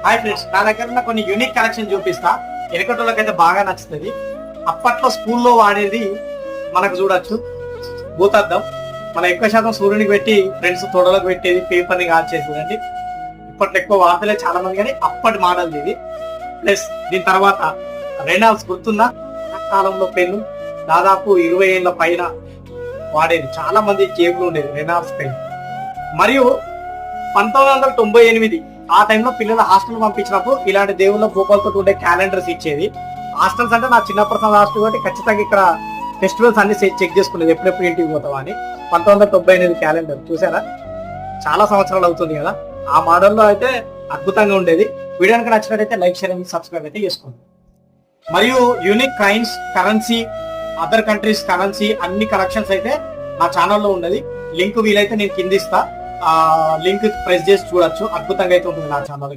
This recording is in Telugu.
హాయ్ ఫ్రెండ్స్, నా దగ్గర ఉన్న కొన్ని యూనిక్ కలెక్షన్ చూపిస్తా. ఎనకటోళ్ళకైతే బాగా నచ్చుతుంది. అప్పట్లో స్కూల్లో వాడేది మనకు చూడొచ్చు భూతద్దం. మనం ఎక్కువ శాతం సూర్యునికి పెట్టి ఫ్రెండ్స్ తొడలకు పెట్టేది, పేపర్ని కాల్చేది చూడండి. ఇప్పట్లో ఎక్కువ వాడతలే చాలా మంది, కానీ అప్పటి మోడల్ ఇది. ప్లస్ దీని తర్వాత రెనాల్డ్స్ గుర్తుందా? కాలంలో పెన్ను దాదాపు 20 ఏళ్ళ పైన వాడేది, చాలా మంది జేబులు ఉండేది రెనాల్డ్స్ పెన్. మరియు 1998 ఆ టైంలో పిల్లలు హాస్టల్ పంపించినప్పుడు ఇలాంటి దేవుళ్ళ భూపాలతో ఉండే క్యాలెండర్స్ ఇచ్చేది. హాస్టల్స్ అంటే నా చిన్నప్పుడు హాస్టల్ కాబట్టి ఖచ్చితంగా ఇక్కడ ఫెస్టివల్స్ అన్ని చెక్ చేసుకునేది, ఎప్పుడెప్పుడు ఇంటికి పోతావా అని. 1998 క్యాలెండర్ చూసారా, చాలా సంవత్సరాలు అవుతుంది కదా. ఆ మోడల్లో అయితే అద్భుతంగా ఉండేది. వీడియోకి నచ్చినట్టయితే లైక్, షేర్ అండ్ సబ్స్క్రైబ్ అయితే చేసుకోండి. మరియు unique coins, currency, other countries currency అన్ని కలెక్షన్స్ అయితే నా ఛానల్లో ఉన్నది. లింక్ వీలైతే నేను కింద ఇస్తా, ఆ లింక్ ప్రెస్ చేసి చూడొచ్చు. అద్భుతంగా అయితే ఉంటుంది నా ఛానల్.